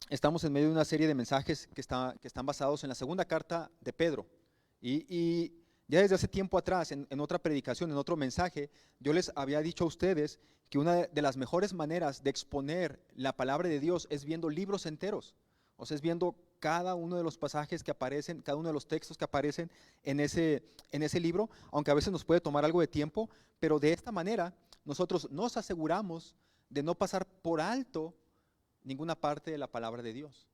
estamos en medio de una serie de mensajes que están basados en la segunda carta de Pedro. Y ya desde hace tiempo atrás, en otra predicación, en otro mensaje, yo les había dicho a ustedes que una de las mejores maneras de exponer la palabra de Dios es viendo libros enteros. O sea, es viendo cada uno de los pasajes que aparecen, cada uno de los textos que aparecen en ese libro, aunque a veces nos puede tomar algo de tiempo, pero de esta manera nosotros nos aseguramos de no pasar por alto ninguna parte de la palabra de Dios.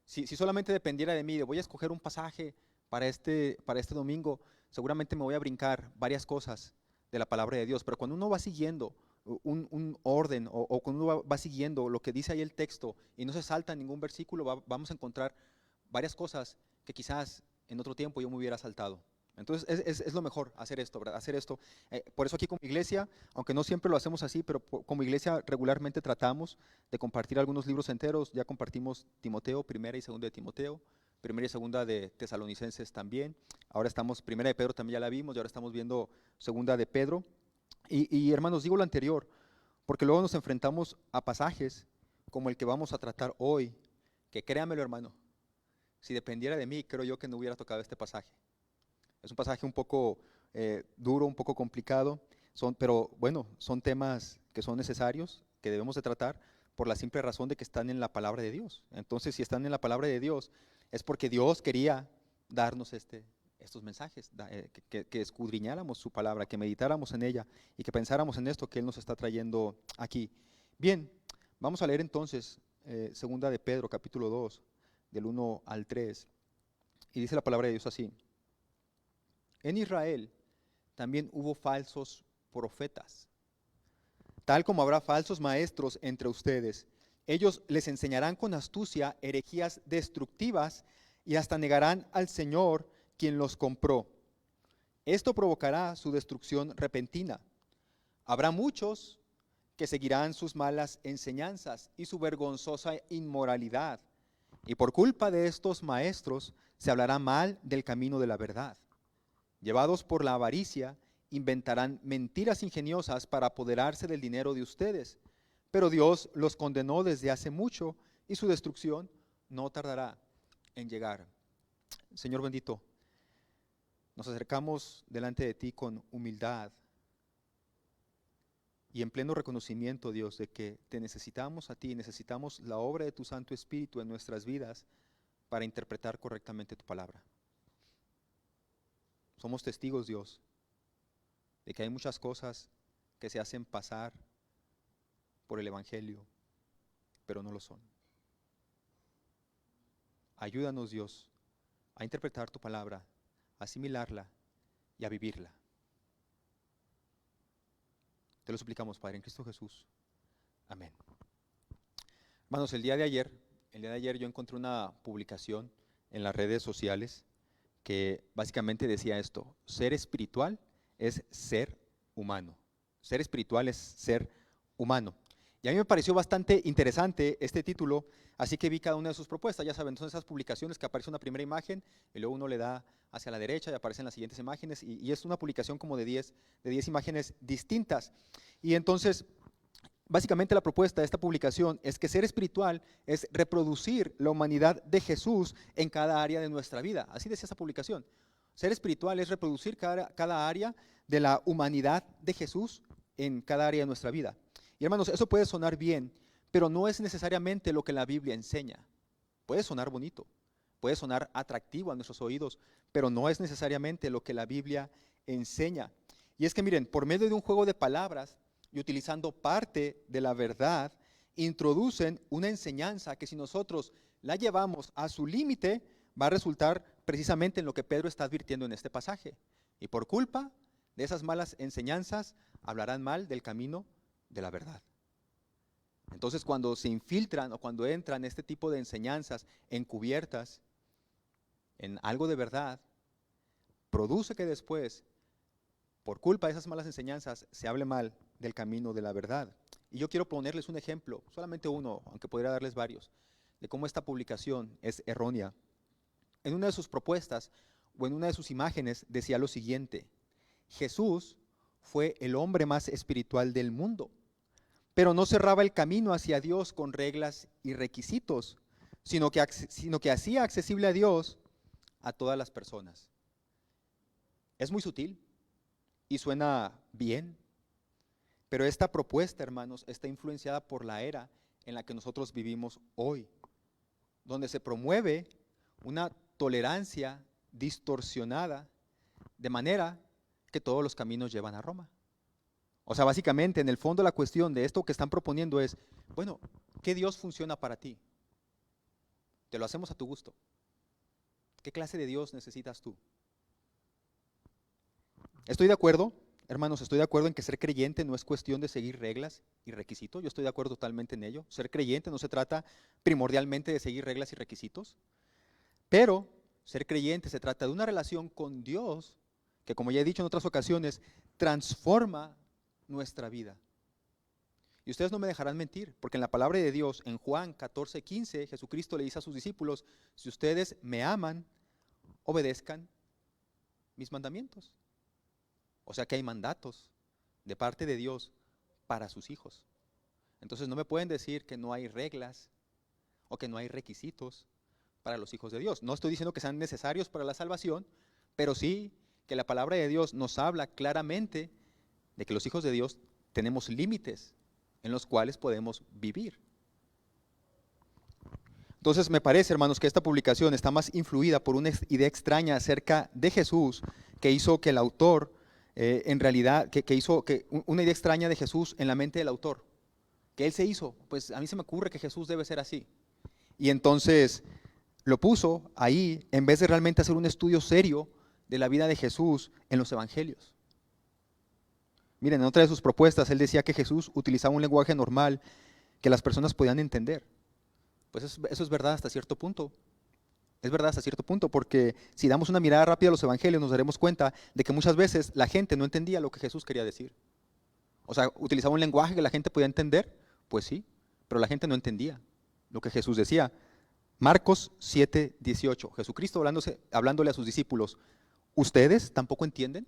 Si solamente dependiera de mí, de voy a escoger un pasaje para este domingo, seguramente me voy a brincar varias cosas de la palabra de Dios, pero cuando uno va siguiendo un orden o cuando uno va siguiendo lo que dice ahí el texto y no se salta ningún versículo, vamos a encontrar varias cosas que quizás en otro tiempo yo me hubiera saltado. Entonces es lo mejor hacer esto, ¿verdad? Hacer esto. Por eso aquí como iglesia, aunque no siempre lo hacemos así, pero como iglesia regularmente tratamos de compartir algunos libros enteros. Ya compartimos Timoteo, primera y segunda de Timoteo, primera y segunda de Tesalonicenses también. Ahora estamos, primera de Pedro también ya la vimos y ahora estamos viendo segunda de Pedro. Y hermanos, digo lo anterior, porque luego nos enfrentamos a pasajes como el que vamos a tratar hoy, que créanmelo hermano, si dependiera de mí, creo yo que no hubiera tocado este pasaje. Es un pasaje un poco duro, un poco complicado, pero bueno, son temas que son necesarios, que debemos de tratar por la simple razón de que están en la palabra de Dios. Entonces, si están en la palabra de Dios, es porque Dios quería darnos estos mensajes, que escudriñáramos su palabra, que meditáramos en ella y que pensáramos en esto que Él nos está trayendo aquí. Bien, vamos a leer entonces segunda de Pedro, capítulo 2, del 1 al 3, y dice la palabra de Dios así. En Israel también hubo falsos profetas, tal como habrá falsos maestros entre ustedes. Ellos les enseñarán con astucia herejías destructivas y hasta negarán al Señor quien los compró. Esto provocará su destrucción repentina. Habrá muchos que seguirán sus malas enseñanzas y su vergonzosa inmoralidad. Y por culpa de estos maestros se hablará mal del camino de la verdad. Llevados por la avaricia, inventarán mentiras ingeniosas para apoderarse del dinero de ustedes. Pero Dios los condenó desde hace mucho y su destrucción no tardará en llegar. Señor bendito, nos acercamos delante de ti con humildad y en pleno reconocimiento, Dios, de que te necesitamos a ti, necesitamos la obra de tu Santo Espíritu en nuestras vidas para interpretar correctamente tu palabra. Somos testigos, Dios, de que hay muchas cosas que se hacen pasar por el Evangelio, pero no lo son. Ayúdanos, Dios, a interpretar tu palabra, a asimilarla y a vivirla. Te lo suplicamos, Padre, en Cristo Jesús. Amén. Hermanos, el día de ayer yo encontré una publicación en las redes sociales que básicamente decía esto: ser espiritual es ser humano. Ser espiritual es ser humano. Y a mí me pareció bastante interesante este título, así que vi cada una de sus propuestas. Ya saben, son esas publicaciones que aparece una primera imagen y luego uno le da hacia la derecha y aparecen las siguientes imágenes, y es una publicación como de 10 imágenes distintas. Y entonces, básicamente la propuesta de esta publicación es que ser espiritual es reproducir la humanidad de Jesús en cada área de nuestra vida. Así decía esa publicación. Ser espiritual es reproducir cada área de la humanidad de Jesús en cada área de nuestra vida. Y hermanos, eso puede sonar bien, pero no es necesariamente lo que la Biblia enseña. Puede sonar bonito, puede sonar atractivo a nuestros oídos, pero no es necesariamente lo que la Biblia enseña. Y es que miren, por medio de un juego de palabras y utilizando parte de la verdad, introducen una enseñanza que si nosotros la llevamos a su límite, va a resultar precisamente en lo que Pedro está advirtiendo en este pasaje. Y por culpa de esas malas enseñanzas, hablarán mal del camino de la verdad. Entonces, cuando se infiltran o cuando entran este tipo de enseñanzas encubiertas en algo de verdad, produce que después, por culpa de esas malas enseñanzas, se hable mal del camino de la verdad. Y yo quiero ponerles un ejemplo, solamente uno, aunque podría darles varios, de cómo esta publicación es errónea. En una de sus propuestas o en una de sus imágenes decía lo siguiente: Jesús fue el hombre más espiritual del mundo, pero no cerraba el camino hacia Dios con reglas y requisitos, sino que hacía accesible a Dios a todas las personas. Es muy sutil y suena bien, pero esta propuesta, hermanos, está influenciada por la era en la que nosotros vivimos hoy, donde se promueve una tolerancia distorsionada, de manera que todos los caminos llevan a Roma. O sea, básicamente, en el fondo la cuestión de esto que están proponiendo es, bueno, ¿qué Dios funciona para ti? Te lo hacemos a tu gusto. ¿Qué clase de Dios necesitas tú? Estoy de acuerdo, hermanos, estoy de acuerdo en que ser creyente no es cuestión de seguir reglas y requisitos. Yo estoy de acuerdo totalmente en ello. Ser creyente no se trata primordialmente de seguir reglas y requisitos, pero ser creyente se trata de una relación con Dios que, como ya he dicho en otras ocasiones, transforma nuestra vida. Y ustedes no me dejarán mentir, porque en la palabra de Dios, en Juan 14:15, Jesucristo le dice a sus discípulos, si ustedes me aman, obedezcan mis mandamientos. O sea que hay mandatos de parte de Dios para sus hijos. Entonces no me pueden decir que no hay reglas o que no hay requisitos para los hijos de Dios. No estoy diciendo que sean necesarios para la salvación, pero sí que la palabra de Dios nos habla claramente de que los hijos de Dios tenemos límites en los cuales podemos vivir. Entonces me parece, hermanos, que esta publicación está más influida por una idea extraña acerca de Jesús que hizo que el autor, en realidad, que hizo que una idea extraña de Jesús en la mente del autor, que él se hizo, pues a mí se me ocurre que Jesús debe ser así. Y entonces lo puso ahí en vez de realmente hacer un estudio serio de la vida de Jesús en los evangelios. Miren, en otra de sus propuestas, él decía que Jesús utilizaba un lenguaje normal que las personas podían entender. Pues eso es verdad hasta cierto punto. Es verdad hasta cierto punto, porque si damos una mirada rápida a los evangelios, nos daremos cuenta de que muchas veces la gente no entendía lo que Jesús quería decir. O sea, utilizaba un lenguaje que la gente podía entender, pues sí, pero la gente no entendía lo que Jesús decía. Marcos 7:18, Jesucristo hablándole a sus discípulos, ¿ustedes tampoco entienden?,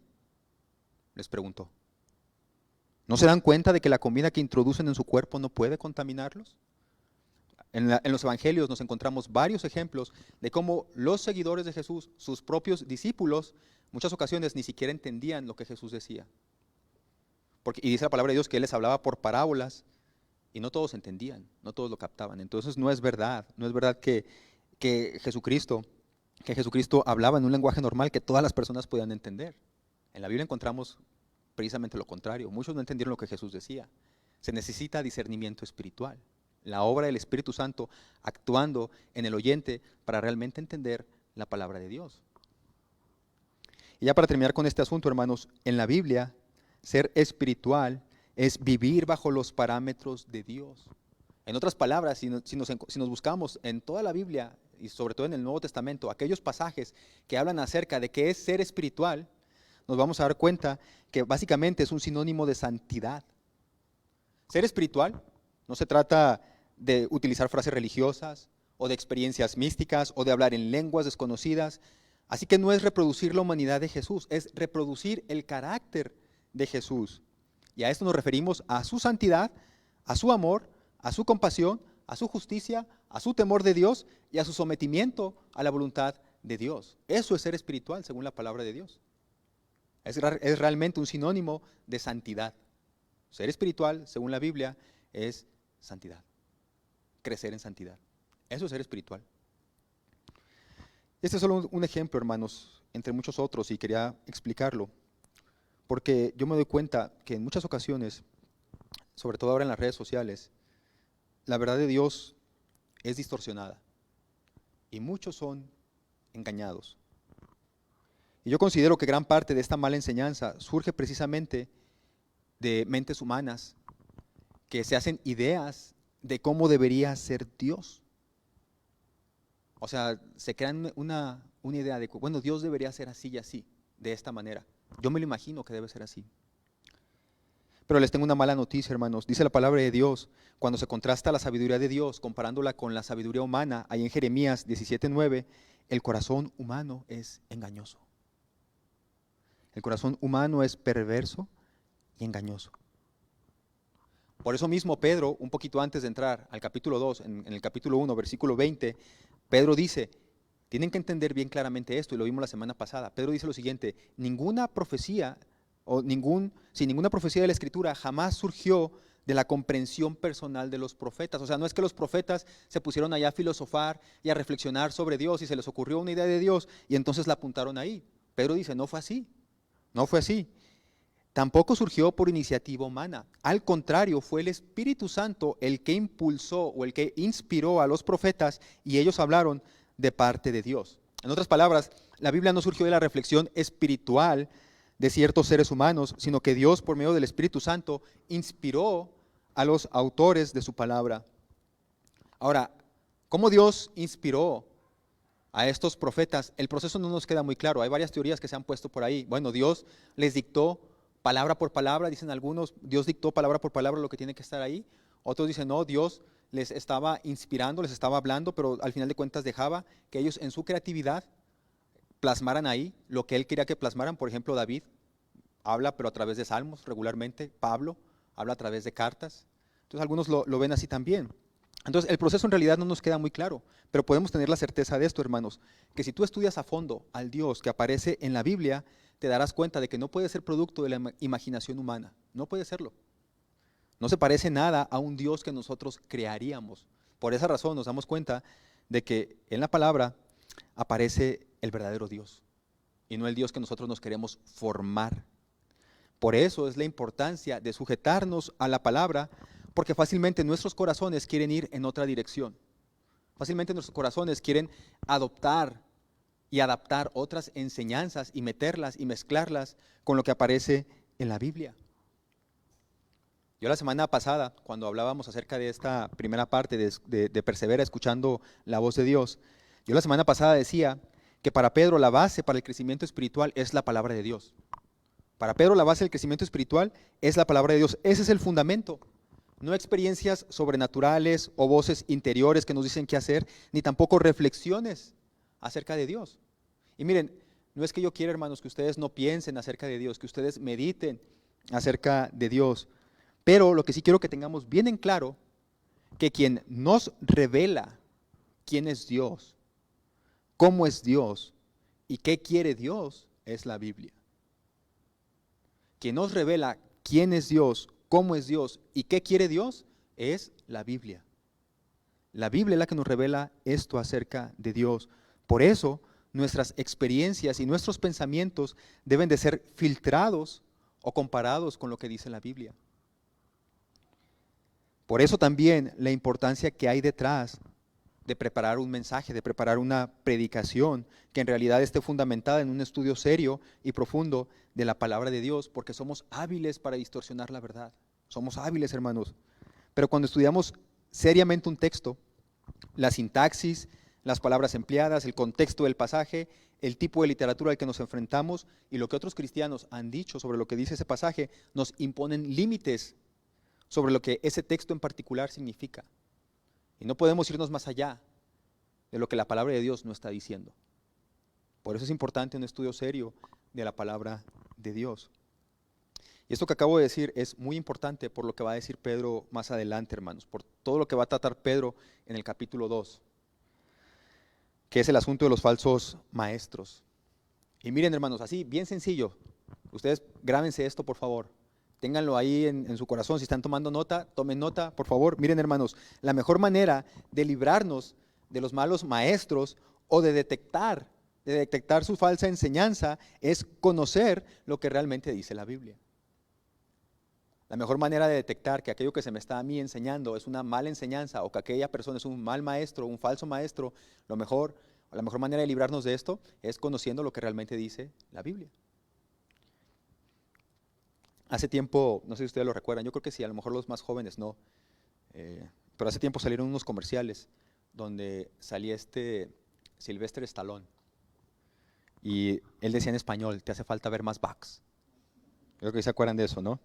les preguntó. ¿No se dan cuenta de que la comida que introducen en su cuerpo no puede contaminarlos? En los evangelios nos encontramos varios ejemplos de cómo los seguidores de Jesús, sus propios discípulos, muchas ocasiones ni siquiera entendían lo que Jesús decía. Y dice la palabra de Dios que Él les hablaba por parábolas y no todos entendían, no todos lo captaban. Entonces no es verdad que Jesucristo hablaba en un lenguaje normal que todas las personas podían entender. En la Biblia encontramos precisamente lo contrario. Muchos no entendieron lo que Jesús decía. Se necesita discernimiento espiritual. La obra del Espíritu Santo actuando en el oyente para realmente entender la palabra de Dios. Y ya para terminar con este asunto, hermanos, en la Biblia, ser espiritual es vivir bajo los parámetros de Dios. En otras palabras, si nos buscamos en toda la Biblia y sobre todo en el Nuevo Testamento, aquellos pasajes que hablan acerca de qué es ser espiritual, nos vamos a dar cuenta que básicamente es un sinónimo de santidad. Ser espiritual no se trata de utilizar frases religiosas o de experiencias místicas o de hablar en lenguas desconocidas. Así que no es reproducir la humanidad de Jesús, es reproducir el carácter de Jesús. Y a esto nos referimos a su santidad, a su amor, a su compasión, a su justicia, a su temor de Dios y a su sometimiento a la voluntad de Dios. Eso es ser espiritual según la palabra de Dios. Es realmente un sinónimo de santidad. Ser espiritual, según la Biblia, es santidad. Crecer en santidad. Eso es ser espiritual. Este es solo un ejemplo, hermanos, entre muchos otros, y quería explicarlo, porque yo me doy cuenta que en muchas ocasiones, sobre todo ahora en las redes sociales, la verdad de Dios es distorsionada y muchos son engañados. Y yo considero que gran parte de esta mala enseñanza surge precisamente de mentes humanas que se hacen ideas de cómo debería ser Dios. O sea, se crean una idea de que, bueno, Dios debería ser así y así, de esta manera. Yo me lo imagino que debe ser así. Pero les tengo una mala noticia, hermanos. Dice la palabra de Dios, cuando se contrasta la sabiduría de Dios, comparándola con la sabiduría humana, ahí en Jeremías 17:9, el corazón humano es engañoso. El corazón humano es perverso y engañoso. Por eso mismo Pedro, un poquito antes de entrar al capítulo 2, en el capítulo 1, versículo 20, Pedro dice, tienen que entender bien claramente esto, y lo vimos la semana pasada. Pedro dice lo siguiente: ninguna profecía ninguna profecía de la Escritura jamás surgió de la comprensión personal de los profetas. O sea, no es que los profetas se pusieron allá a filosofar y a reflexionar sobre Dios y se les ocurrió una idea de Dios y entonces la apuntaron ahí. Pedro dice, no fue así, no fue así. Tampoco surgió por iniciativa humana. Al contrario, fue el Espíritu Santo el que impulsó o el que inspiró a los profetas y ellos hablaron de parte de Dios. En otras palabras, la Biblia no surgió de la reflexión espiritual de ciertos seres humanos, sino que Dios, por medio del Espíritu Santo, inspiró a los autores de su palabra. Ahora, ¿cómo Dios inspiró a estos profetas? El proceso no nos queda muy claro. Hay varias teorías que se han puesto por ahí. Bueno, Dios les dictó palabra por palabra, dicen algunos, Dios dictó palabra por palabra lo que tiene que estar ahí. Otros dicen, no, Dios les estaba inspirando, les estaba hablando, pero al final de cuentas dejaba que ellos en su creatividad plasmaran ahí lo que él quería que plasmaran. Por ejemplo, David habla, pero a través de salmos regularmente. Pablo habla a través de cartas. Entonces algunos lo ven así también. Entonces el proceso en realidad no nos queda muy claro, pero podemos tener la certeza de esto, hermanos, que si tú estudias a fondo al Dios que aparece en la Biblia, te darás cuenta de que no puede ser producto de la imaginación humana. No puede serlo. No se parece nada a un Dios que nosotros crearíamos. Por esa razón nos damos cuenta de que en la palabra aparece el verdadero Dios y no el Dios que nosotros nos queremos formar. Por eso es la importancia de sujetarnos a la palabra, porque fácilmente nuestros corazones quieren ir en otra dirección. Fácilmente nuestros corazones quieren adoptar y adaptar otras enseñanzas y meterlas y mezclarlas con lo que aparece en la Biblia. Yo la semana pasada, cuando hablábamos acerca de esta primera parte de persevera escuchando la voz de Dios, yo la semana pasada decía que para Pedro la base para el crecimiento espiritual es la palabra de Dios. Para Pedro la base del crecimiento espiritual es la palabra de Dios. Ese es el fundamento. No experiencias sobrenaturales o voces interiores que nos dicen qué hacer, ni tampoco reflexiones acerca de Dios. Y miren, no es que yo quiera, hermanos, que ustedes no piensen acerca de Dios, que ustedes mediten acerca de Dios. Pero lo que sí quiero que tengamos bien en claro, que quien nos revela quién es Dios, cómo es Dios y qué quiere Dios, es la Biblia. Quien nos revela quién es Dios, cómo es Dios y qué quiere Dios, es la Biblia. La Biblia es la que nos revela esto acerca de Dios. Por eso, nuestras experiencias y nuestros pensamientos deben de ser filtrados o comparados con lo que dice la Biblia. Por eso también la importancia que hay detrás de preparar un mensaje, de preparar una predicación que en realidad esté fundamentada en un estudio serio y profundo de la palabra de Dios, porque somos hábiles para distorsionar la verdad. Somos hábiles, hermanos. Pero cuando estudiamos seriamente un texto, la sintaxis, las palabras empleadas, el contexto del pasaje, el tipo de literatura al que nos enfrentamos y lo que otros cristianos han dicho sobre lo que dice ese pasaje, nos imponen límites sobre lo que ese texto en particular significa. Y no podemos irnos más allá de lo que la palabra de Dios nos está diciendo. Por eso es importante un estudio serio de la palabra de Dios. Y esto que acabo de decir es muy importante por lo que va a decir Pedro más adelante, hermanos, por todo lo que va a tratar Pedro en el capítulo 2, que es el asunto de los falsos maestros. Y miren, hermanos, así, bien sencillo, ustedes grábense esto, por favor. Ténganlo ahí en su corazón. Si están tomando nota, tomen nota, por favor. Miren, hermanos, la mejor manera de librarnos de los malos maestros o de detectar su falsa enseñanza es conocer lo que realmente dice la Biblia. La mejor manera de detectar que aquello que se me está a mí enseñando es una mala enseñanza o que aquella persona es un mal maestro, un falso maestro, la mejor manera de librarnos de esto es conociendo lo que realmente dice la Biblia. Hace tiempo, no sé si ustedes lo recuerdan, yo creo que sí, a lo mejor los más jóvenes no, pero hace tiempo salieron unos comerciales donde salía Sylvester Stallone y él decía en español, te hace falta ver más Bucks. Creo que se acuerdan de eso, ¿no?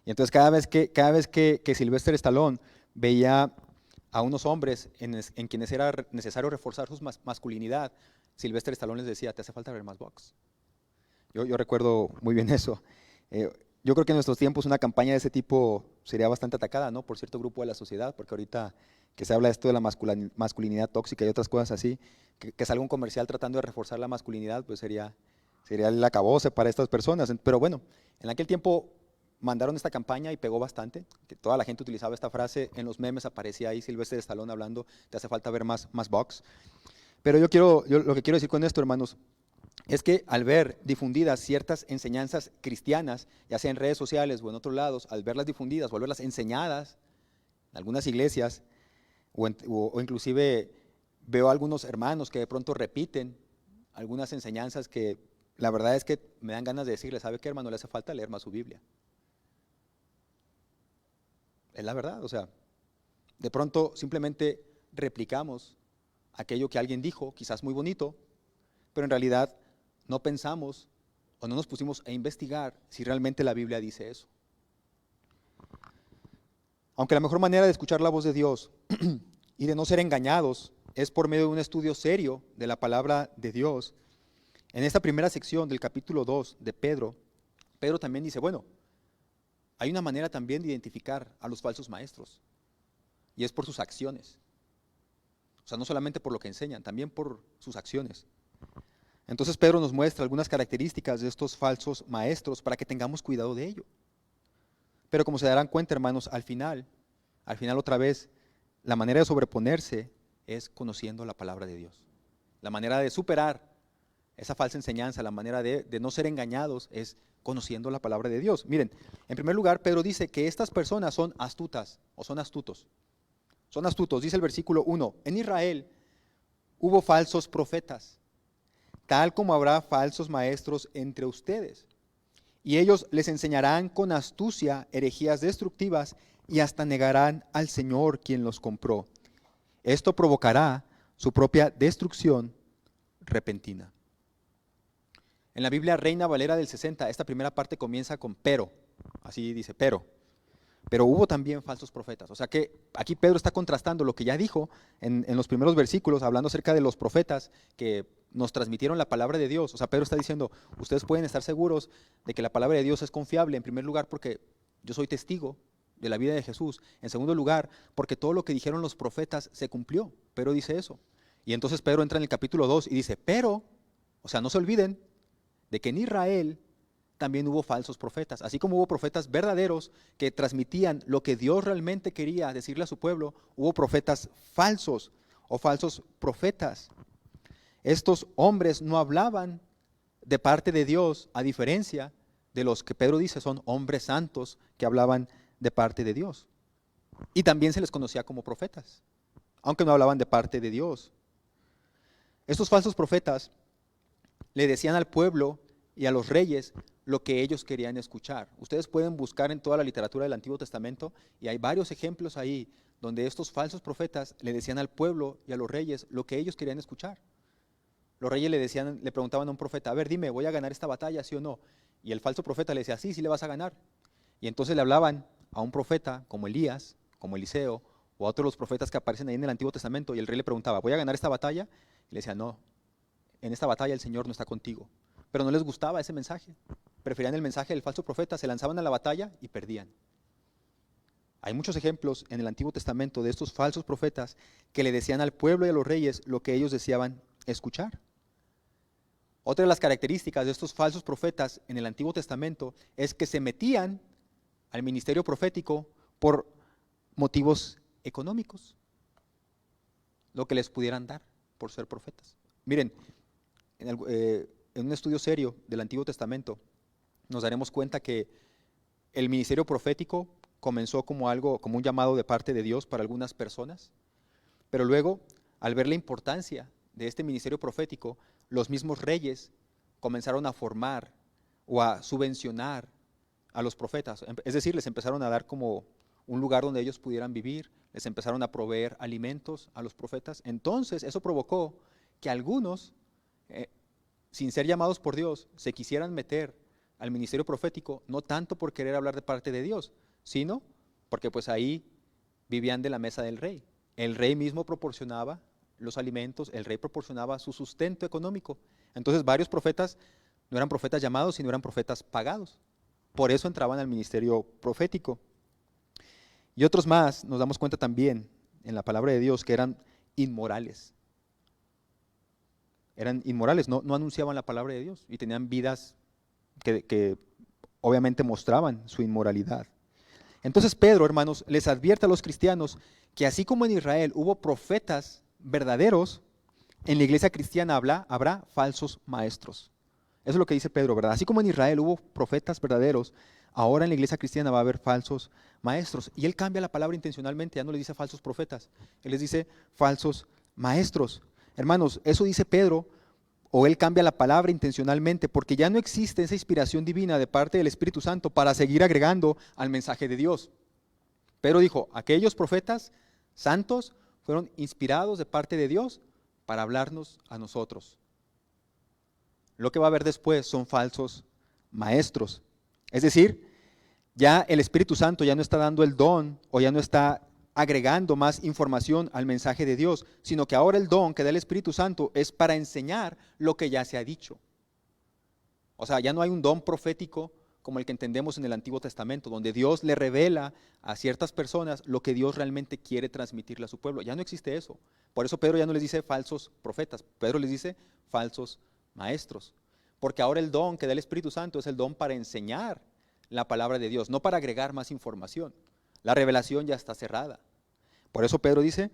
Y entonces cada vez que Sylvester Stallone veía a unos hombres en quienes era necesario reforzar su masculinidad, Sylvester Stallone les decía, te hace falta ver más Bucks. Yo recuerdo muy bien eso. Yo creo que en nuestros tiempos una campaña de ese tipo sería bastante atacada, ¿no? Por cierto grupo de la sociedad, porque ahorita que se habla de esto de la masculinidad tóxica y otras cosas así, que salga un comercial tratando de reforzar la masculinidad, pues sería el acabose para estas personas. Pero bueno, en aquel tiempo mandaron esta campaña y pegó bastante, que toda la gente utilizaba esta frase, en los memes aparecía ahí Sylvester Stallone hablando, te hace falta ver más box. Pero yo lo que quiero decir con esto, hermanos, es que al ver difundidas ciertas enseñanzas cristianas, ya sea en redes sociales o en otros lados, al verlas difundidas o al verlas enseñadas en algunas iglesias, o inclusive veo a algunos hermanos que de pronto repiten algunas enseñanzas que la verdad es que me dan ganas de decirle, ¿sabe qué, hermano? Le hace falta leer más su Biblia. Es la verdad, o sea, de pronto simplemente replicamos aquello que alguien dijo, quizás muy bonito, pero en realidad no pensamos o no nos pusimos a investigar si realmente la Biblia dice eso. Aunque la mejor manera de escuchar la voz de Dios y de no ser engañados es por medio de un estudio serio de la palabra de Dios, en esta primera sección del capítulo 2 de Pedro, Pedro también dice, bueno, hay una manera también de identificar a los falsos maestros, y es por sus acciones. O sea, no solamente por lo que enseñan, también por sus acciones. Entonces Pedro nos muestra algunas características de estos falsos maestros para que tengamos cuidado de ello. Pero como se darán cuenta, hermanos, al final otra vez, la manera de sobreponerse es conociendo la palabra de Dios. La manera de superar esa falsa enseñanza, la manera de no ser engañados es conociendo la palabra de Dios. Miren, en primer lugar, Pedro dice que estas personas son astutas o son astutos. Son astutos, dice el versículo 1, en Israel hubo falsos profetas, tal como habrá falsos maestros entre ustedes. Y ellos les enseñarán con astucia herejías destructivas y hasta negarán al Señor quien los compró. Esto provocará su propia destrucción repentina. En la Biblia Reina Valera del 60, esta primera parte comienza con pero, así dice, pero hubo también falsos profetas. O sea que aquí Pedro está contrastando lo que ya dijo en los primeros versículos, hablando acerca de los profetas que nos transmitieron la palabra de Dios. O sea, Pedro está diciendo, ustedes pueden estar seguros de que la palabra de Dios es confiable, en primer lugar porque yo soy testigo de la vida de Jesús. En segundo lugar, porque todo lo que dijeron los profetas se cumplió. Pedro dice eso. Y entonces Pedro entra en el capítulo 2 y dice, pero, o sea, no se olviden de que en Israel también hubo falsos profetas, así como hubo profetas verdaderos que transmitían lo que Dios realmente quería decirle a su pueblo, hubo profetas falsos o falsos profetas. Estos hombres no hablaban de parte de Dios, a diferencia de los que Pedro dice son hombres santos que hablaban de parte de Dios. Y también se les conocía como profetas, aunque no hablaban de parte de Dios. Estos falsos profetas le decían al pueblo y a los reyes lo que ellos querían escuchar. Ustedes pueden buscar en toda la literatura del Antiguo Testamento y hay varios ejemplos ahí donde estos falsos profetas le decían al pueblo y a los reyes lo que ellos querían escuchar. Los reyes le preguntaban a un profeta, a ver, dime, ¿voy a ganar esta batalla, sí o no? Y el falso profeta le decía, sí, sí le vas a ganar. Y entonces le hablaban a un profeta como Elías, como Eliseo, o a otros de los profetas que aparecen ahí en el Antiguo Testamento, y el rey le preguntaba, ¿voy a ganar esta batalla? Y le decía, no, en esta batalla el Señor no está contigo. Pero no les gustaba ese mensaje. Preferían el mensaje del falso profeta, se lanzaban a la batalla y perdían. Hay muchos ejemplos en el Antiguo Testamento de estos falsos profetas que le decían al pueblo y a los reyes lo que ellos deseaban escuchar. Otra de las características de estos falsos profetas en el Antiguo Testamento es que se metían al ministerio profético por motivos económicos, lo que les pudieran dar por ser profetas. Miren, en un estudio serio del Antiguo Testamento nos daremos cuenta que el ministerio profético comenzó como un llamado de parte de Dios para algunas personas, pero luego, al ver la importancia de este ministerio profético, los mismos reyes comenzaron a formar o a subvencionar a los profetas, es decir, les empezaron a dar como un lugar donde ellos pudieran vivir, les empezaron a proveer alimentos a los profetas. Entonces eso provocó que algunos, sin ser llamados por Dios, se quisieran meter al ministerio profético, no tanto por querer hablar de parte de Dios, sino porque pues ahí vivían de la mesa del rey. El rey mismo proporcionaba los alimentos, el rey proporcionaba su sustento económico. Entonces varios profetas no eran profetas llamados, sino eran profetas pagados. Por eso entraban al ministerio profético. Y otros más, nos damos cuenta también en la palabra de Dios, que eran inmorales. Eran inmorales, no anunciaban la palabra de Dios y tenían vidas que obviamente mostraban su inmoralidad. Entonces Pedro, hermanos, les advierte a los cristianos que así como en Israel hubo profetas verdaderos, en la iglesia cristiana habrá falsos maestros. Eso es lo que dice Pedro, ¿verdad? Así como en Israel hubo profetas verdaderos, ahora en la iglesia cristiana va a haber falsos maestros. Y él cambia la palabra intencionalmente, ya no le dice falsos profetas, él les dice falsos maestros. Hermanos, eso dice Pedro, o él cambia la palabra intencionalmente, porque ya no existe esa inspiración divina de parte del Espíritu Santo para seguir agregando al mensaje de Dios. Pedro dijo, aquellos profetas santos fueron inspirados de parte de Dios para hablarnos a nosotros. Lo que va a haber después son falsos maestros. Es decir, ya el Espíritu Santo ya no está dando el don o ya no está agregando más información al mensaje de Dios, sino que ahora el don que da el Espíritu Santo es para enseñar lo que ya se ha dicho. O sea, ya no hay un don profético como el que entendemos en el Antiguo Testamento, donde Dios le revela a ciertas personas lo que Dios realmente quiere transmitirle a su pueblo. Ya no existe eso. Por eso Pedro ya no les dice falsos profetas, Pedro les dice falsos maestros. Porque ahora el don que da el Espíritu Santo es el don para enseñar la palabra de Dios, no para agregar más información. La revelación ya está cerrada. Por eso Pedro dice,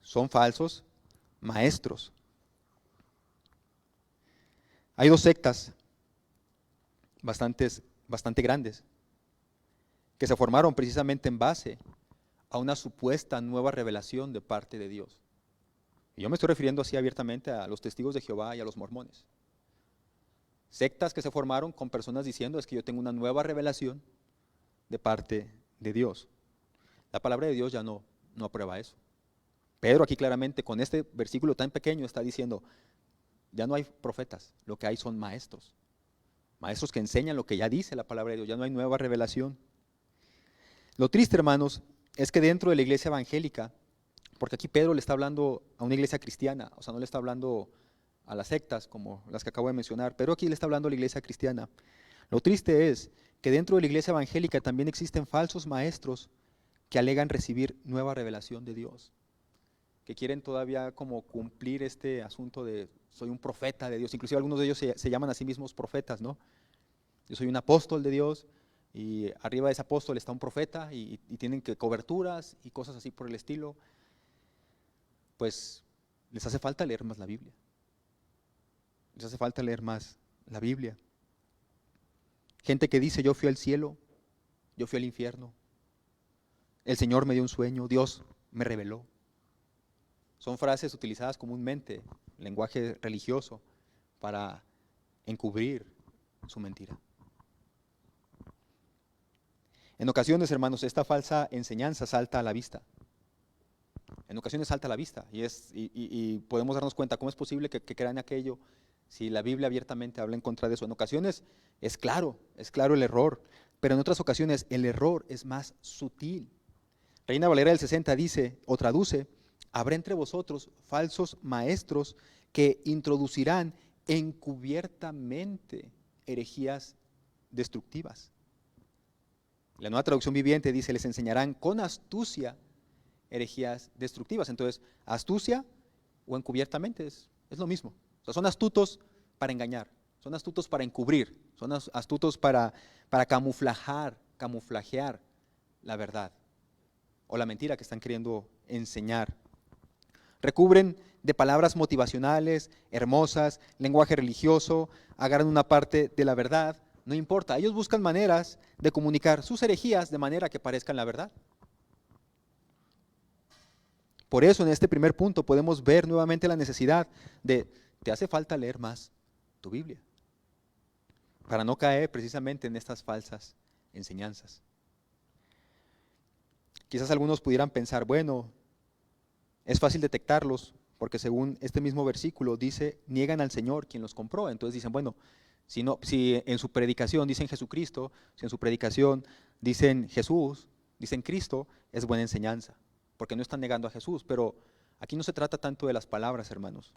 son falsos maestros. Hay dos sectas bastante grandes que se formaron precisamente en base a una supuesta nueva revelación de parte de Dios. Y yo me estoy refiriendo así abiertamente a los testigos de Jehová y a los mormones. Sectas que se formaron con personas diciendo es que yo tengo una nueva revelación de parte de Dios. La palabra de Dios ya no aprueba eso. Pedro aquí claramente con este versículo tan pequeño está diciendo, ya no hay profetas, lo que hay son maestros. Maestros que enseñan lo que ya dice la palabra de Dios, ya no hay nueva revelación. Lo triste, hermanos, es que dentro de la iglesia evangélica, porque aquí Pedro le está hablando a una iglesia cristiana, o sea, no le está hablando a las sectas como las que acabo de mencionar, pero aquí le está hablando a la iglesia cristiana. Lo triste es que dentro de la iglesia evangélica también existen falsos maestros que alegan recibir nueva revelación de Dios, que quieren todavía como cumplir este asunto de soy un profeta de Dios, inclusive algunos de ellos se llaman a sí mismos profetas, ¿no? Yo soy un apóstol de Dios y arriba de ese apóstol está un profeta y tienen que coberturas y cosas así por el estilo. Pues les hace falta leer más la Biblia. Les hace falta leer más la Biblia. Gente que dice, yo fui al cielo, yo fui al infierno, el Señor me dio un sueño, Dios me reveló. Son frases utilizadas comúnmente, lenguaje religioso, para encubrir su mentira. En ocasiones, hermanos, esta falsa enseñanza salta a la vista. En ocasiones salta a la vista y podemos darnos cuenta cómo es posible que crean aquello si la Biblia abiertamente habla en contra de eso. En ocasiones es claro el error, pero en otras ocasiones el error es más sutil. Reina Valera del 60 dice o traduce, habrá entre vosotros falsos maestros que introducirán encubiertamente herejías destructivas. La Nueva Traducción Viviente dice, les enseñarán con astucia herejías destructivas. Entonces, astucia o encubiertamente es lo mismo. O sea, son astutos para engañar, son astutos para encubrir, son astutos para camuflajear la verdad o la mentira que están queriendo enseñar. Recubren de palabras motivacionales, hermosas, lenguaje religioso, agarran una parte de la verdad, no importa. Ellos buscan maneras de comunicar sus herejías de manera que parezcan la verdad. Por eso en este primer punto podemos ver nuevamente la necesidad de, te hace falta leer más tu Biblia, para no caer precisamente en estas falsas enseñanzas. Quizás algunos pudieran pensar, bueno, es fácil detectarlos, porque según este mismo versículo dice, niegan al Señor quien los compró. Entonces dicen, bueno, si en su predicación dicen Jesucristo, si en su predicación dicen Jesús, dicen Cristo, es buena enseñanza, porque no están negando a Jesús. Pero aquí no se trata tanto de las palabras, hermanos.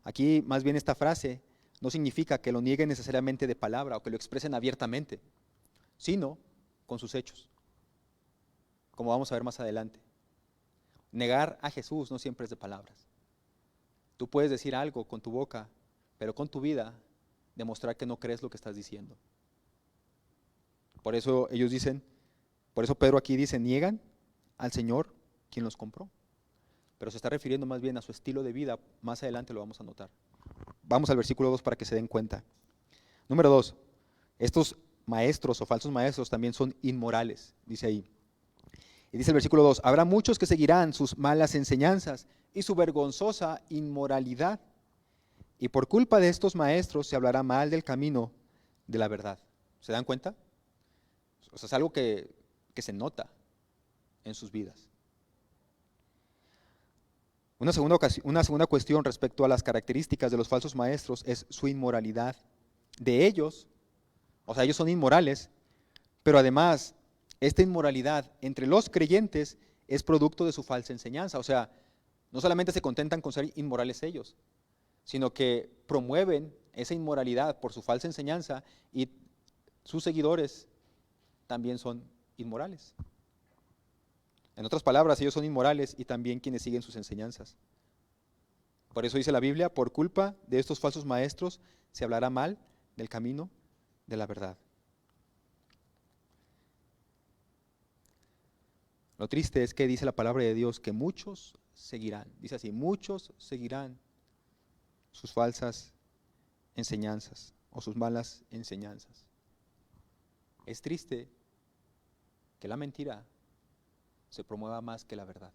Aquí más bien esta frase no significa que lo nieguen necesariamente de palabra o que lo expresen abiertamente, sino con sus hechos, como vamos a ver más adelante. Negar a Jesús no siempre es de palabras. Tú puedes decir algo con tu boca, pero con tu vida demostrar que no crees lo que estás diciendo. Por eso ellos dicen, por eso Pedro aquí dice, niegan al Señor quien los compró. Pero se está refiriendo más bien a su estilo de vida. Más adelante lo vamos a notar. Vamos al versículo 2 para que se den cuenta. Número 2. Estos maestros o falsos maestros también son inmorales, dice ahí. Y dice el versículo 2, habrá muchos que seguirán sus malas enseñanzas y su vergonzosa inmoralidad. Y por culpa de estos maestros se hablará mal del camino de la verdad. ¿Se dan cuenta? O sea, es algo que se nota en sus vidas. Una segunda cuestión respecto a las características de los falsos maestros es su inmoralidad. De ellos, o sea, ellos son inmorales, pero además esta inmoralidad entre los creyentes es producto de su falsa enseñanza. O sea, no solamente se contentan con ser inmorales ellos, sino que promueven esa inmoralidad por su falsa enseñanza y sus seguidores también son inmorales. En otras palabras, ellos son inmorales y también quienes siguen sus enseñanzas. Por eso dice la Biblia, por culpa de estos falsos maestros se hablará mal del camino de la verdad. Lo triste es que dice la palabra de Dios que muchos seguirán, dice así, muchos seguirán sus falsas enseñanzas o sus malas enseñanzas. Es triste que la mentira se promueva más que la verdad.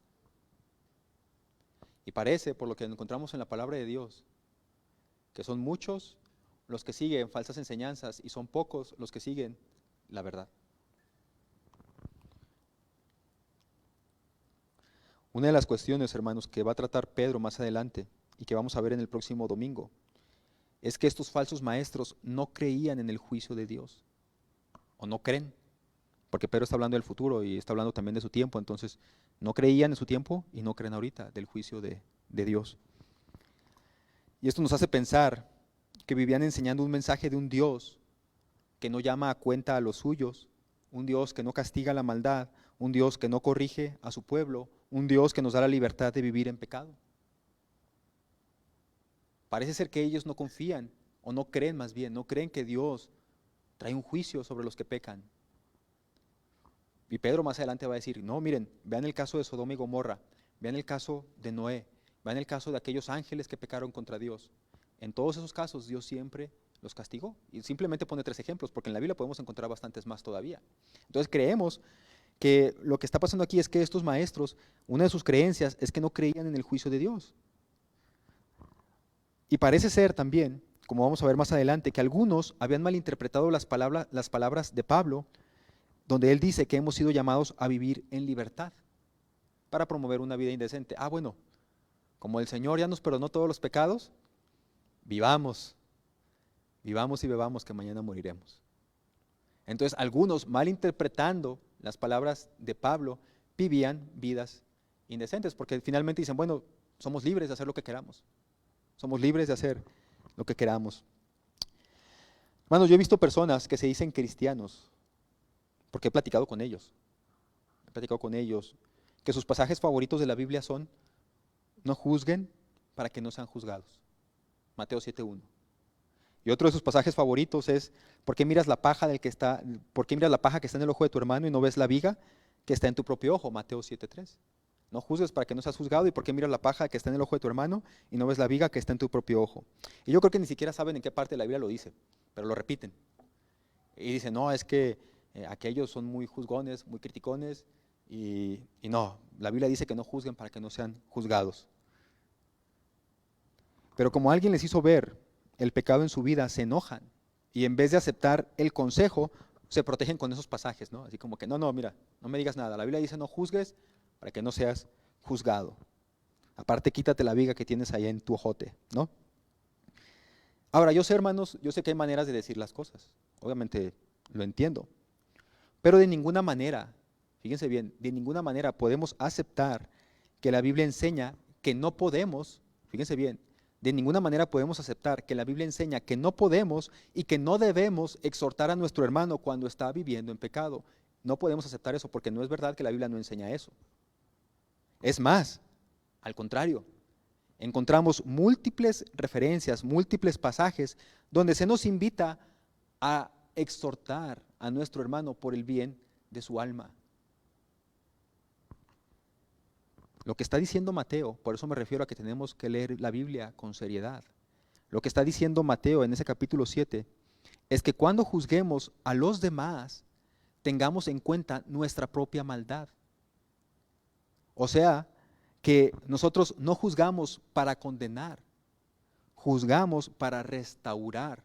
Y parece, por lo que encontramos en la palabra de Dios, que son muchos los que siguen falsas enseñanzas y son pocos los que siguen la verdad. Una de las cuestiones, hermanos, que va a tratar Pedro más adelante y que vamos a ver en el próximo domingo, es que estos falsos maestros no creían en el juicio de Dios, o no creen, porque Pedro está hablando del futuro y está hablando también de su tiempo, entonces no creían en su tiempo y no creen ahorita del juicio de Dios. Y esto nos hace pensar que vivían enseñando un mensaje de un Dios que no llama a cuenta a los suyos, un Dios que no castiga la maldad, un Dios que no corrige a su pueblo, un Dios que nos da la libertad de vivir en pecado. Parece ser que ellos no confían, o no creen más bien, no creen que Dios trae un juicio sobre los que pecan. Y Pedro más adelante va a decir, no, miren, vean el caso de Sodoma y Gomorra, vean el caso de Noé, vean el caso de aquellos ángeles que pecaron contra Dios. En todos esos casos Dios siempre los castigó. Y simplemente pone 3 ejemplos, porque en la Biblia podemos encontrar bastantes más todavía. Entonces creemos que lo que está pasando aquí es que estos maestros, una de sus creencias es que no creían en el juicio de Dios. Y parece ser también, como vamos a ver más adelante, que algunos habían malinterpretado las palabras de Pablo, donde él dice que hemos sido llamados a vivir en libertad para promover una vida indecente. Bueno, como el Señor ya nos perdonó todos los pecados, vivamos y bebamos que mañana moriremos. Entonces algunos, malinterpretando las palabras de Pablo, vivían vidas indecentes, porque finalmente dicen, bueno, somos libres de hacer lo que queramos. Somos libres de hacer lo que queramos. Hermanos, yo he visto personas que se dicen cristianos, porque he platicado con ellos, que sus pasajes favoritos de la Biblia son, no juzguen para que no sean juzgados. Mateo 7:1. Y otro de sus pasajes favoritos es, ¿por qué miras la paja que está en el ojo de tu hermano y no ves la viga que está en tu propio ojo? Mateo 7:3. No juzgues para que no seas juzgado, y ¿por qué miras la paja que está en el ojo de tu hermano y no ves la viga que está en tu propio ojo? Y yo creo que ni siquiera saben en qué parte de la Biblia lo dice, pero lo repiten. Y dicen, no, es que aquellos son muy juzgones, muy criticones, y no, la Biblia dice que no juzguen para que no sean juzgados. Pero como alguien les hizo ver el pecado en su vida, se enojan, y en vez de aceptar el consejo, se protegen con esos pasajes, ¿no? Así como que, no, mira, no me digas nada, la Biblia dice no juzgues para que no seas juzgado. Aparte, quítate la viga que tienes ahí en tu ojote, ¿no? Ahora, yo sé, hermanos, yo sé que hay maneras de decir las cosas, obviamente lo entiendo, pero de ninguna manera, fíjense bien, de ninguna manera podemos aceptar que la Biblia enseña que no podemos, fíjense bien, De ninguna manera podemos aceptar que la Biblia enseña que no podemos y que no debemos exhortar a nuestro hermano cuando está viviendo en pecado. No podemos aceptar eso porque no es verdad que la Biblia no enseña eso. Es más, al contrario, encontramos múltiples referencias, múltiples pasajes donde se nos invita a exhortar a nuestro hermano por el bien de su alma. Lo que está diciendo Mateo, por eso me refiero a que tenemos que leer la Biblia con seriedad. Lo que está diciendo Mateo en ese capítulo 7 es que cuando juzguemos a los demás, tengamos en cuenta nuestra propia maldad. O sea, que nosotros no juzgamos para condenar, juzgamos para restaurar.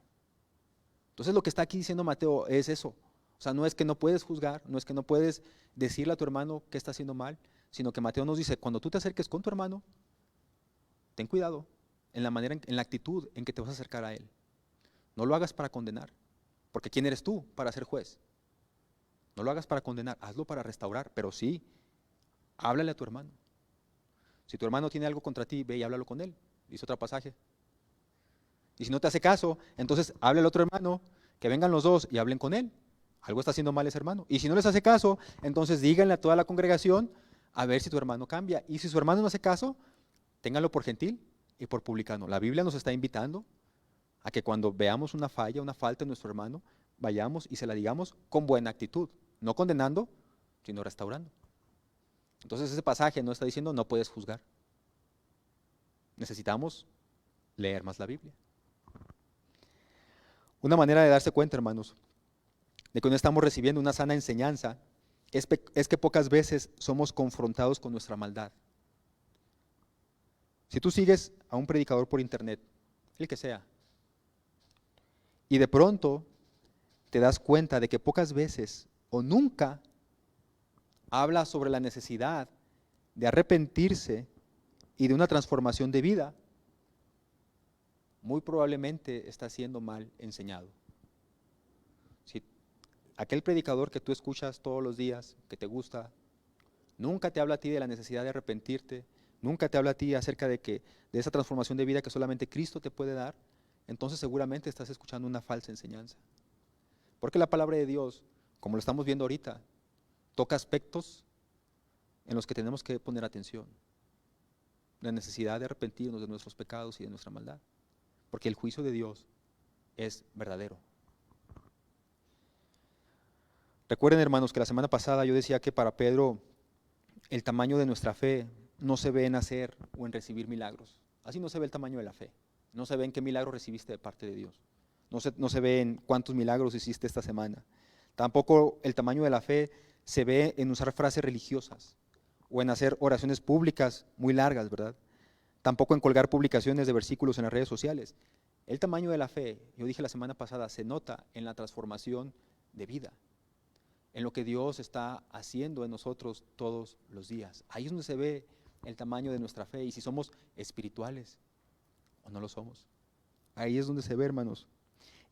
Entonces lo que está aquí diciendo Mateo es eso. O sea, no es que no puedes juzgar, no es que no puedes decirle a tu hermano que está haciendo mal, sino que Mateo nos dice, cuando tú te acerques con tu hermano, ten cuidado en la manera, en la actitud en que te vas a acercar a él. No lo hagas para condenar, porque ¿quién eres tú para ser juez? No lo hagas para condenar, hazlo para restaurar, pero sí, háblale a tu hermano. Si tu hermano tiene algo contra ti, ve y háblalo con él, dice otro pasaje. Y si no te hace caso, entonces háblale al otro hermano, que vengan los dos y hablen con él. Algo está haciendo mal ese hermano. Y si no les hace caso, entonces díganle a toda la congregación a ver si tu hermano cambia. Y si su hermano no hace caso, ténganlo por gentil y por publicano. La Biblia nos está invitando a que cuando veamos una falla, una falta en nuestro hermano, vayamos y se la digamos con buena actitud, no condenando, sino restaurando. Entonces ese pasaje no está diciendo no puedes juzgar. Necesitamos leer más la Biblia. Una manera de darse cuenta, hermanos, de que no estamos recibiendo una sana enseñanza es que pocas veces somos confrontados con nuestra maldad. Si tú sigues a un predicador por internet, el que sea, y de pronto te das cuenta de que pocas veces o nunca habla sobre la necesidad de arrepentirse y de una transformación de vida, muy probablemente está siendo mal enseñado. Si aquel predicador que tú escuchas todos los días, que te gusta, nunca te habla a ti de la necesidad de arrepentirte, nunca te habla a ti acerca de esa transformación de vida que solamente Cristo te puede dar, entonces seguramente estás escuchando una falsa enseñanza. Porque la palabra de Dios, como lo estamos viendo ahorita, toca aspectos en los que tenemos que poner atención. La necesidad de arrepentirnos de nuestros pecados y de nuestra maldad. Porque el juicio de Dios es verdadero. Recuerden, hermanos, que la semana pasada yo decía que para Pedro el tamaño de nuestra fe no se ve en hacer o en recibir milagros. Así no se ve el tamaño de la fe. No se ve en qué milagro recibiste de parte de Dios. No se ve en cuántos milagros hiciste esta semana. Tampoco el tamaño de la fe se ve en usar frases religiosas o en hacer oraciones públicas muy largas, ¿verdad? Tampoco en colgar publicaciones de versículos en las redes sociales. El tamaño de la fe, yo dije la semana pasada, se nota en la transformación de vida, en lo que Dios está haciendo en nosotros todos los días. Ahí es donde se ve el tamaño de nuestra fe y si somos espirituales o no lo somos. Ahí es donde se ve, hermanos.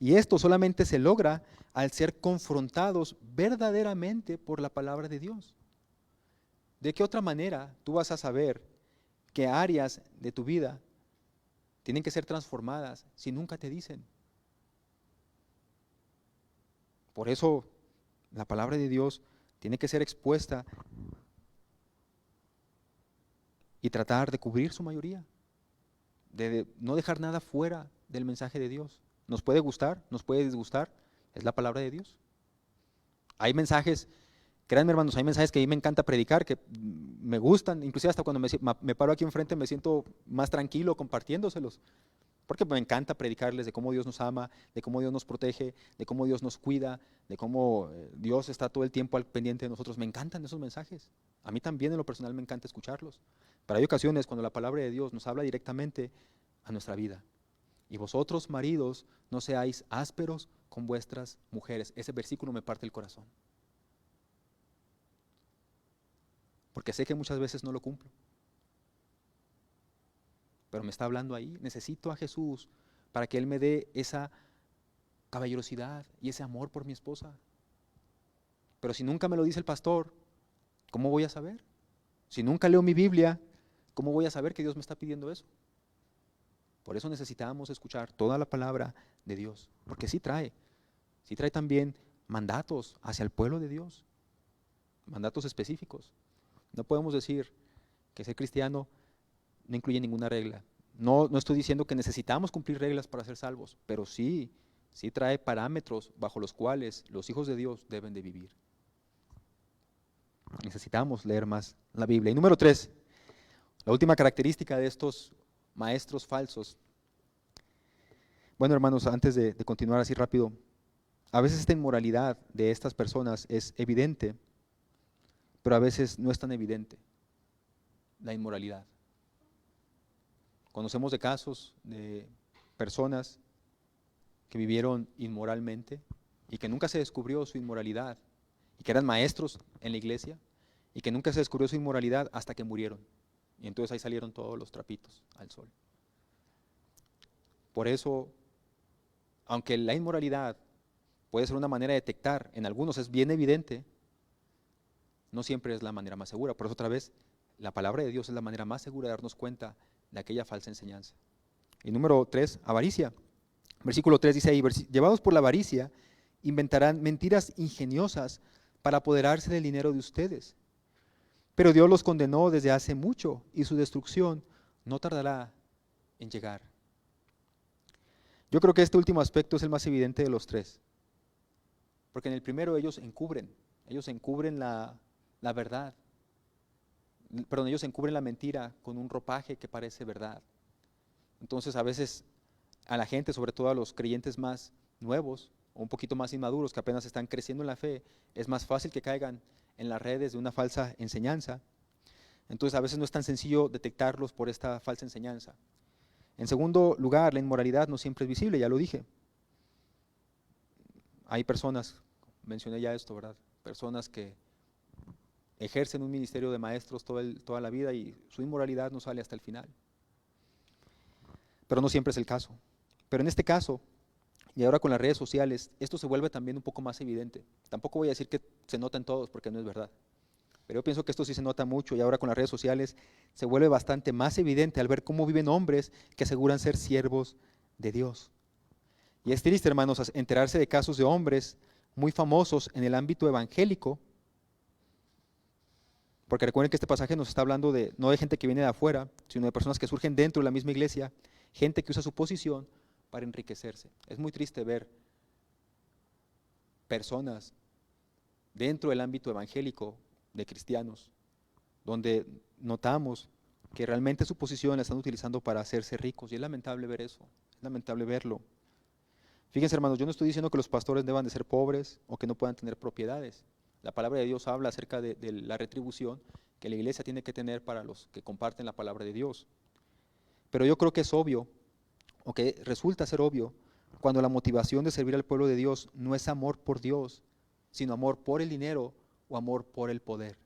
Y esto solamente se logra al ser confrontados verdaderamente por la palabra de Dios. ¿De qué otra manera tú vas a saber qué áreas de tu vida tienen que ser transformadas si nunca te dicen? Por eso la palabra de Dios tiene que ser expuesta y tratar de cubrir su mayoría, de no dejar nada fuera del mensaje de Dios. Nos puede gustar, nos puede disgustar, es la palabra de Dios. Hay mensajes, créanme hermanos, hay mensajes que a mí me encanta predicar, que me gustan, inclusive hasta cuando me paro aquí enfrente me siento más tranquilo compartiéndoselos, porque me encanta predicarles de cómo Dios nos ama, de cómo Dios nos protege, de cómo Dios nos cuida, de cómo Dios está todo el tiempo al pendiente de nosotros. Me encantan esos mensajes. A mí también en lo personal me encanta escucharlos. Pero hay ocasiones cuando la palabra de Dios nos habla directamente a nuestra vida. Y vosotros, maridos, no seáis ásperos con vuestras mujeres. Ese versículo me parte el corazón. Porque sé que muchas veces no lo cumplo. Pero me está hablando ahí. Necesito a Jesús para que Él me dé esa caballerosidad y ese amor por mi esposa. Pero si nunca me lo dice el pastor, ¿cómo voy a saber? Si nunca leo mi Biblia, ¿cómo voy a saber que Dios me está pidiendo eso? Por eso necesitamos escuchar toda la palabra de Dios, porque sí trae también mandatos hacia el pueblo de Dios, mandatos específicos. No podemos decir que ser cristiano no incluye ninguna regla. No estoy diciendo que necesitamos cumplir reglas para ser salvos, pero sí trae parámetros bajo los cuales los hijos de Dios deben de vivir. Necesitamos leer más la Biblia. Y número 3, la última característica de estos maestros falsos. Bueno, hermanos, antes de continuar así rápido, a veces esta inmoralidad de estas personas es evidente, pero a veces no es tan evidente la inmoralidad. Conocemos de casos de personas que vivieron inmoralmente y que nunca se descubrió su inmoralidad, y que eran maestros en la iglesia y que nunca se descubrió su inmoralidad hasta que murieron. Y entonces ahí salieron todos los trapitos al sol. Por eso, aunque la inmoralidad puede ser una manera de detectar, en algunos es bien evidente, no siempre es la manera más segura. Por eso otra vez, la palabra de Dios es la manera más segura de darnos cuenta de aquella falsa enseñanza. Y número 3, avaricia. Versículo 3 dice ahí, llevados por la avaricia, inventarán mentiras ingeniosas para apoderarse del dinero de ustedes. Pero Dios los condenó desde hace mucho y su destrucción no tardará en llegar. Yo creo que este último aspecto es el más evidente de los tres. Porque en el primero ellos encubren la verdad. Perdón, ellos encubren la mentira con un ropaje que parece verdad. Entonces a veces a la gente, sobre todo a los creyentes más nuevos o un poquito más inmaduros que apenas están creciendo en la fe, es más fácil que caigan en las redes de una falsa enseñanza. Entonces a veces no es tan sencillo detectarlos por esta falsa enseñanza. En segundo lugar, la inmoralidad no siempre es visible, ya lo dije. Hay personas, mencioné ya esto, ¿verdad? Personas que ejercen un ministerio de maestros toda la vida y su inmoralidad no sale hasta el final. Pero no siempre es el caso. Pero en este caso, y ahora con las redes sociales, esto se vuelve también un poco más evidente. Tampoco voy a decir que se nota en todos, porque no es verdad. Pero yo pienso que esto sí se nota mucho, y ahora con las redes sociales se vuelve bastante más evidente al ver cómo viven hombres que aseguran ser siervos de Dios. Y es triste, hermanos, enterarse de casos de hombres muy famosos en el ámbito evangélico, porque recuerden que este pasaje nos está hablando no de gente que viene de afuera, sino de personas que surgen dentro de la misma iglesia, gente que usa su posición para enriquecerse. Es muy triste ver personas dentro del ámbito evangélico de cristianos, donde notamos que realmente su posición la están utilizando para hacerse ricos, y es lamentable ver eso, es lamentable verlo. Fíjense, hermanos, yo no estoy diciendo que los pastores deban de ser pobres o que no puedan tener propiedades. La palabra de Dios habla acerca de la retribución que la iglesia tiene que tener para los que comparten la palabra de Dios. Pero yo creo que es obvio, o que resulta ser obvio, cuando la motivación de servir al pueblo de Dios no es amor por Dios, sino amor por el dinero o amor por el poder.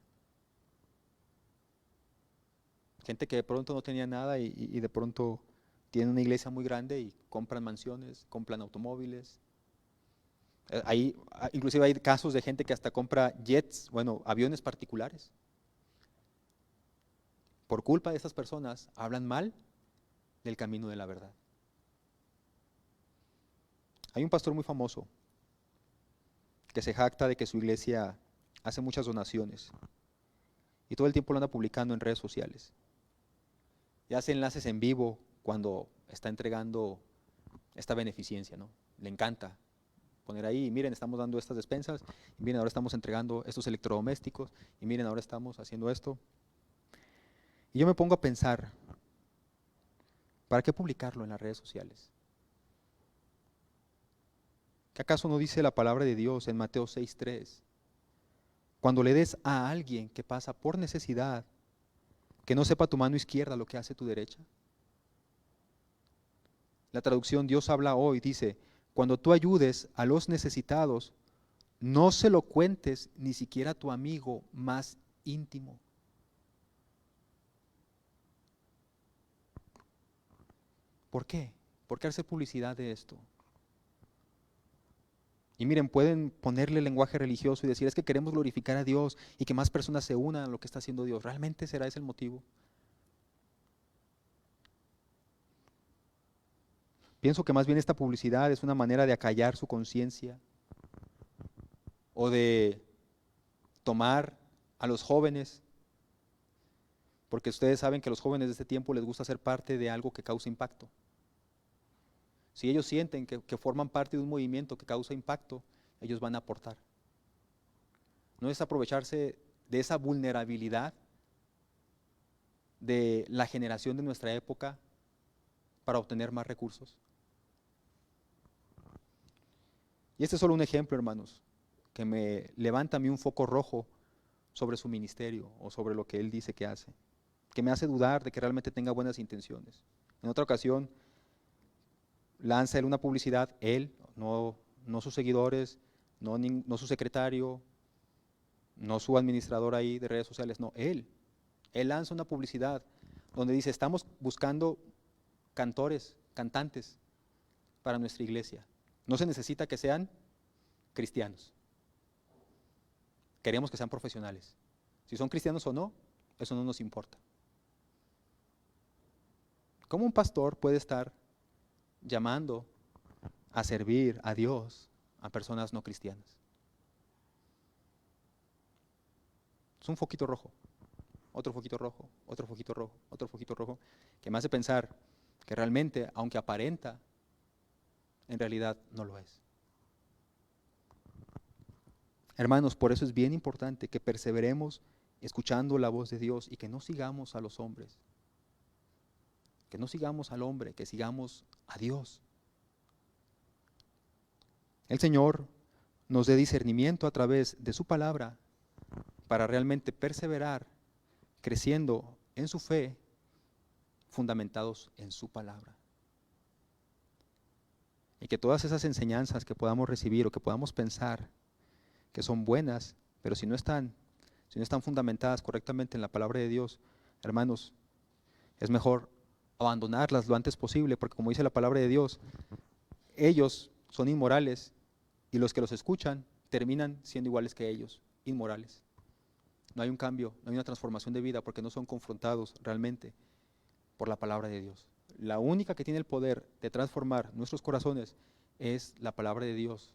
Gente que de pronto no tenía nada y de pronto tiene una iglesia muy grande y compran mansiones, compran automóviles. Inclusive hay casos de gente que hasta compra jets, bueno, aviones particulares. Por culpa de estas personas hablan mal del camino de la verdad. Hay un pastor muy famoso que se jacta de que su iglesia hace muchas donaciones y todo el tiempo lo anda publicando en redes sociales. Y hace enlaces en vivo cuando está entregando esta beneficencia, ¿no? Le encanta poner ahí, miren, estamos dando estas despensas, y miren, ahora estamos entregando estos electrodomésticos, y miren, ahora estamos haciendo esto. Y yo me pongo a pensar, ¿para qué publicarlo en las redes sociales? ¿Qué acaso no dice la palabra de Dios en Mateo 6:3? Cuando le des a alguien que pasa por necesidad, que no sepa tu mano izquierda lo que hace tu derecha. La traducción Dios habla hoy dice, cuando tú ayudes a los necesitados, no se lo cuentes ni siquiera a tu amigo más íntimo. ¿Por qué? ¿Por qué hacer publicidad de esto? Y miren, pueden ponerle lenguaje religioso y decir, es que queremos glorificar a Dios y que más personas se unan a lo que está haciendo Dios. ¿Realmente será ese el motivo? Pienso que más bien esta publicidad es una manera de acallar su conciencia o de tomar a los jóvenes, porque ustedes saben que a los jóvenes de este tiempo les gusta ser parte de algo que causa impacto. Si ellos sienten que forman parte de un movimiento que causa impacto, ellos van a aportar. No es aprovecharse de esa vulnerabilidad de la generación de nuestra época para obtener más recursos. Y este es solo un ejemplo, hermanos, que me levanta a mí un foco rojo sobre su ministerio o sobre lo que él dice que hace, que me hace dudar de que realmente tenga buenas intenciones. En otra ocasión, lanza él una publicidad, él, no sus seguidores, no su secretario, no su administrador ahí de redes sociales, no, él lanza una publicidad donde dice, estamos buscando cantores, cantantes para nuestra iglesia. No se necesita que sean cristianos. Queremos que sean profesionales. Si son cristianos o no, eso no nos importa. ¿Cómo un pastor puede estar llamando a servir a Dios a personas no cristianas? Es un foquito rojo, otro foquito rojo, otro foquito rojo, otro foquito rojo, que me hace pensar que realmente, aunque aparenta, en realidad no lo es. Hermanos, por eso es bien importante que perseveremos escuchando la voz de Dios y que no sigamos a los hombres, que no sigamos al hombre, que sigamos a Dios. El Señor nos dé discernimiento a través de su palabra para realmente perseverar creciendo en su fe, fundamentados en su palabra. Y que todas esas enseñanzas que podamos recibir o que podamos pensar que son buenas, pero si no están fundamentadas correctamente en la palabra de Dios, hermanos, es mejor abandonarlas lo antes posible, porque como dice la palabra de Dios, ellos son inmorales y los que los escuchan terminan siendo iguales que ellos, inmorales. No hay un cambio, no hay una transformación de vida porque no son confrontados realmente por la palabra de Dios. La única que tiene el poder de transformar nuestros corazones es la palabra de Dios.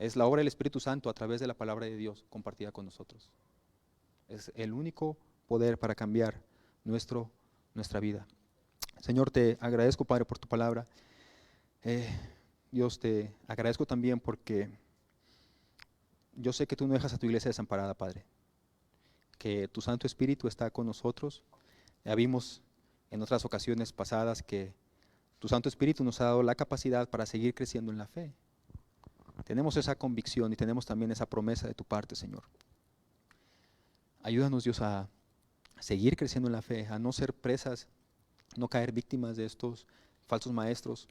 Es la obra del Espíritu Santo a través de la palabra de Dios compartida con nosotros. Es el único poder para cambiar nuestra vida. Señor, te agradezco, Padre, por tu palabra. Dios, te agradezco también porque yo sé que tú no dejas a tu iglesia desamparada, Padre. Que tu Santo Espíritu está con nosotros. Ya vimos en otras ocasiones pasadas que tu Santo Espíritu nos ha dado la capacidad para seguir creciendo en la fe. Tenemos esa convicción y tenemos también esa promesa de tu parte, Señor. Ayúdanos, Dios, a seguir creciendo en la fe, a no ser presas, no caer víctimas de estos falsos maestros,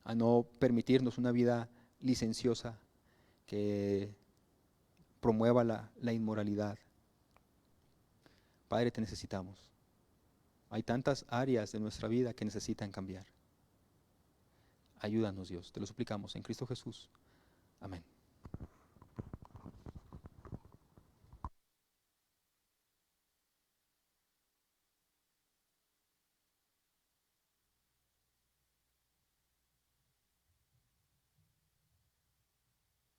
a no permitirnos una vida licenciosa que promueva la inmoralidad. Padre, te necesitamos. Hay tantas áreas de nuestra vida que necesitan cambiar. Ayúdanos, Dios, te lo suplicamos en Cristo Jesús. Amén.